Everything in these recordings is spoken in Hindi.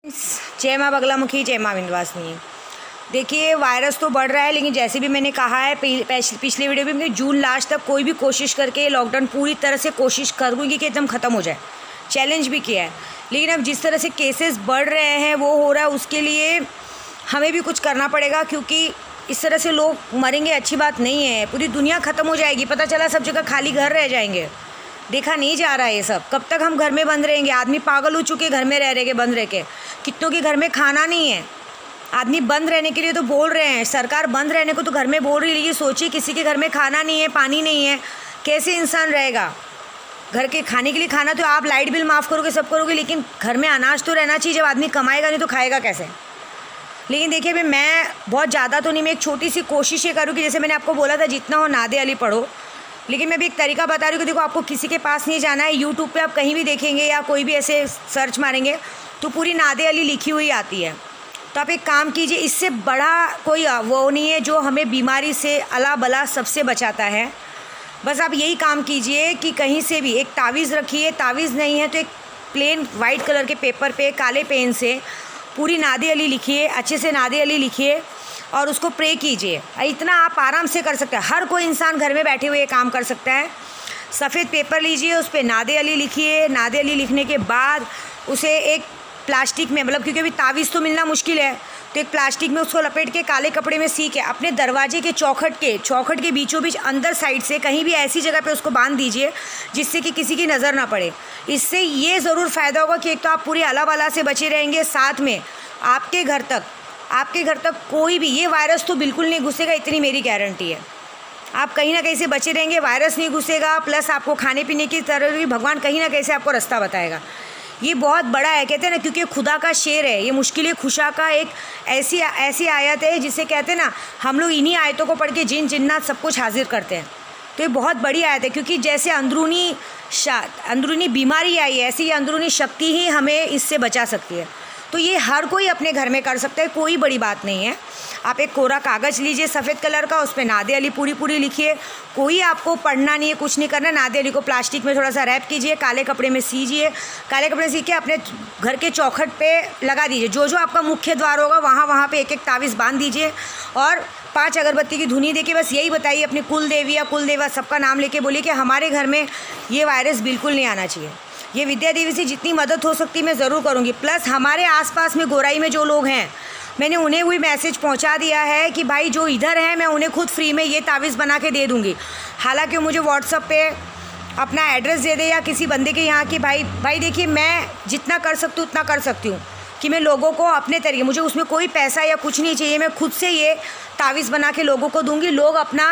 जय माँ बगलामुखी, जय माँ विंध्यवासिनी। देखिए, वायरस तो बढ़ रहा है, लेकिन जैसे भी मैंने कहा है पिछले वीडियो में, जून लास्ट तक कोई भी कोशिश करके लॉकडाउन पूरी तरह से कोशिश करूँगी कि एकदम ख़त्म हो जाए। चैलेंज भी किया है, लेकिन अब जिस तरह से केसेस बढ़ रहे हैं वो हो रहा है, उसके लिए हमें भी कुछ करना पड़ेगा, क्योंकि इस तरह से लोग मरेंगे अच्छी बात नहीं है। पूरी दुनिया ख़त्म हो जाएगी। पता चला सब जगह खाली घर रह जाएंगे। देखा नहीं जा रहा है ये सब। कब तक हम घर में बंद रहेंगे? आदमी पागल हो चुके घर में रह के, बंद रह के। कितनों के घर में खाना नहीं है। आदमी बंद रहने के लिए तो बोल रहे हैं, सरकार बंद रहने को तो घर में बोल रही है। सोचिए, किसी के घर में खाना नहीं है, पानी नहीं है, कैसे इंसान रहेगा? घर के खाने के लिए खाना तो आप लाइट बिल माफ़ करोगे, सब करोगे, लेकिन घर में अनाज तो रहना चाहिए। जब आदमी कमाएगा नहीं तो खाएगा कैसे? लेकिन देखिए, भाई मैं बहुत ज़्यादा तो नहीं, मैं एक छोटी सी कोशिश ये करूँ कि जैसे मैंने आपको बोला था, जितना हो नादे अली पढ़ो। लेकिन मैं भी एक तरीका बता रही हूँ कि देखो, आपको किसी के पास नहीं जाना है। यूट्यूब पे आप कहीं भी देखेंगे या कोई भी ऐसे सर्च मारेंगे तो पूरी नादे अली लिखी हुई आती है। तो आप एक काम कीजिए, इससे बड़ा कोई वो नहीं है जो हमें बीमारी से अला बला सबसे बचाता है। बस आप यही काम कीजिए कि कहीं से भी एक तावीज़ रखिए। तावीज़ नहीं है तो एक प्लेन वाइट कलर के पेपर पे काले पेन से पूरी नादे अली लिखिए, अच्छे से नादे अली लिखिए और उसको प्रे कीजिए। इतना आप आराम से कर सकते हैं। हर कोई इंसान घर में बैठे हुए ये काम कर सकता है। सफ़ेद पेपर लीजिए, उस पर नादे अली लिखिए। नादे अली लिखने के बाद उसे एक प्लास्टिक में, मतलब क्योंकि अभी तावीज़ तो मिलना मुश्किल है, तो एक प्लास्टिक में उसको लपेट के काले कपड़े में सी के अपने दरवाजे के चौखट के बीचों बीच अंदर साइड से कहीं भी ऐसी जगह पे उसको बांध दीजिए जिससे कि किसी की नज़र ना पड़े। इससे ये ज़रूर फ़ायदा होगा कि एक तो आप पूरी अला बला से बचे रहेंगे, साथ में आपके घर तक कोई भी ये वायरस तो बिल्कुल नहीं घुसेगा, इतनी मेरी गारंटी है। आप कहीं ना कहीं से बचे रहेंगे, वायरस नहीं घुसेगा, प्लस आपको खाने पीने की तरह भी भगवान कहीं ना कहीं से आपको रास्ता बताएगा। ये बहुत बड़ा है, कहते हैं ना, क्योंकि खुदा का शेर है ये। मुश्किल खुशा का एक ऐसी आयत है जिसे कहते हैं ना, हम लोग इन्हीं आयतों को पढ़ के जिन जिन्नात सब कुछ हाजिर करते हैं। तो ये बहुत बड़ी आयत है, क्योंकि जैसे अंदरूनी बीमारी आई है, ऐसी ये अंदरूनी शक्ति ही हमें इससे बचा सकती है। तो ये हर कोई अपने घर में कर सकता है, कोई बड़ी बात नहीं है। आप एक कोरा कागज़ लीजिए सफ़ेद कलर का, उस पर नादे अली पूरी लिखिए। कोई आपको पढ़ना नहीं है, कुछ नहीं करना। नादे अली को प्लास्टिक में थोड़ा सा रैप कीजिए, काले कपड़े में सीजिए। काले कपड़े में सी के अपने घर के चौखट पे लगा दीजिए। जो आपका मुख्य द्वार होगा वहाँ पे एक तावीज़ बांध दीजिए और 5 अगरबत्ती की धुनी देके बस यही बताइए अपनी कुल देवी या कुल देवा सबका नाम लेके बोलिए कि हमारे घर में ये वायरस बिल्कुल नहीं आना चाहिए। ये विद्या देवी से जितनी मदद हो सकती मैं ज़रूर करूँगी। प्लस हमारे आसपास में गोराई में जो लोग हैं, मैंने उन्हें भी मैसेज पहुंचा दिया है कि भाई जो इधर हैं मैं उन्हें खुद फ्री में ये तावीज़ बना के दे दूँगी। हालांकि मुझे व्हाट्सएप पे अपना एड्रेस दे दे या किसी बंदे के यहाँ कि भाई देखिए, मैं जितना कर सकती हूँ उतना कर सकती हूँ कि मैं लोगों को अपने तरीके, मुझे उसमें कोई पैसा या कुछ नहीं चाहिए, मैं खुद से ये तावीज़ बना के लोगों को दूंगी। लोग अपना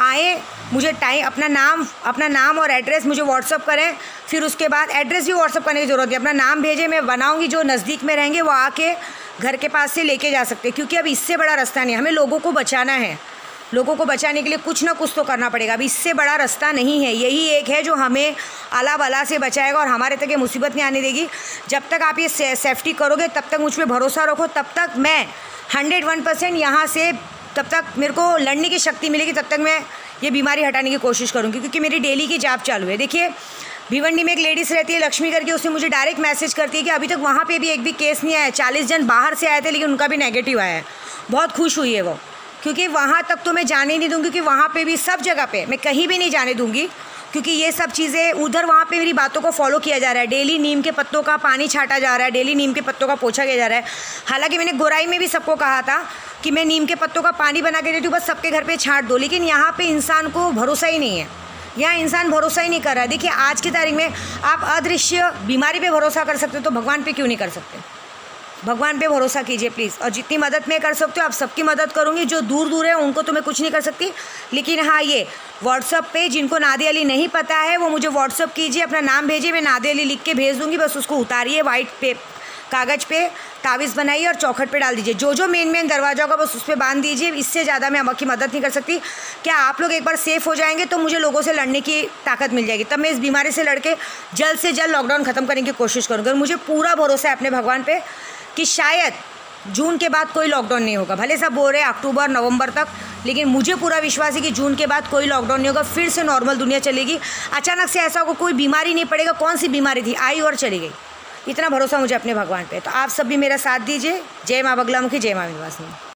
आए, मुझे अपना नाम और एड्रेस मुझे व्हाट्सअप करें। फिर उसके बाद एड्रेस भी व्हाट्सअप करने की ज़रूरत है, अपना नाम भेजें, मैं बनाऊंगी। जो नज़दीक में रहेंगे वो आके घर के पास से लेके जा सकते हैं, क्योंकि अब इससे बड़ा रास्ता नहीं। हमें लोगों को बचाना है। लोगों को बचाने के लिए कुछ ना कुछ तो करना पड़ेगा। अब इससे बड़ा रास्ता नहीं है, यही एक है जो हमें अला बला से बचाएगा और हमारे तक ये मुसीबत नहीं आने देगी। जब तक आप ये सेफ्टी करोगे, तब तक मुझ पर भरोसा रखो, तब तक मैं 101% यहाँ से, तब तक मेरे को लड़ने की शक्ति मिलेगी, तब तक मैं ये बीमारी हटाने की कोशिश करूँगी, क्योंकि मेरी डेली की जाप चालू है। देखिए, भिवंडी में एक लेडीज़ रहती है लक्ष्मी करके, उसने मुझे डायरेक्ट मैसेज करती है कि अभी तक वहाँ पे भी एक भी केस नहीं आया। 40 जन बाहर से आए थे, लेकिन उनका भी नेगेटिव आया है। बहुत खुश हुई है वो, क्योंकि वहाँ तक तो मैं जाने नहीं दूँगी, क्योंकि वहाँ पे भी सब जगह पे मैं कहीं भी नहीं जाने दूँगी, क्योंकि ये सब चीज़ें उधर वहाँ पे मेरी बातों को फॉलो किया जा रहा है। डेली नीम के पत्तों का पानी छाटा जा रहा है, डेली नीम के पत्तों का पोछा किया जा रहा है। हालांकि मैंने गोराई में भी सबको कहा था कि मैं नीम के पत्तों का पानी बना के देती हूँ, बस सबके घर पे छाट दो, लेकिन यहाँ पे इंसान को भरोसा ही नहीं है। यहाँ इंसान भरोसा ही नहीं कर रहा है। देखिए, आज की तारीख में आप अदृश्य बीमारी पे भरोसा कर सकते हो, तो भगवान पे क्यों नहीं कर सकते? भगवान पे भरोसा कीजिए प्लीज़। और जितनी मदद मैं कर सकती हूँ, आप सबकी मदद करूँगी। जो दूर है उनको तो मैं कुछ नहीं कर सकती, लेकिन हाँ, ये व्हाट्सअप पे जिनको नादे अली नहीं पता है वो मुझे व्हाट्सअप कीजिए, अपना नाम भेजिए, मैं नादे अली लिख के भेज दूँगी। बस उसको उतारिए, वाइट कागज़ पे तावीज़ बनाइए और चौखट पे डाल दीजिए। जो मेन दरवाजा होगा बस उस पर बांध दीजिए। इससे ज़्यादा मैं आपकी मदद नहीं कर सकती। क्या आप लोग एक बार सेफ़ हो जाएंगे तो मुझे लोगों से लड़ने की ताकत मिल जाएगी, तब मैं इस बीमारी से लड़ के जल्द से जल्द लॉकडाउन ख़त्म करने की कोशिश करूँगी। और मुझे पूरा भरोसा है अपने भगवान पे कि शायद जून के बाद कोई लॉकडाउन नहीं होगा। भले सब बोल रहे हैं अक्टूबर नवंबर तक, लेकिन मुझे पूरा विश्वास है कि जून के बाद कोई लॉकडाउन नहीं होगा। फिर से नॉर्मल दुनिया चलेगी। अचानक से ऐसा होगा कोई बीमारी नहीं पड़ेगा। कौन सी बीमारी थी, आई और चली गई। इतना भरोसा मुझे अपने भगवान पे। तो आप सब भी मेरा साथ दीजिए। जय माँ बगलामुखी, जय माँ विंध्यवासिनी।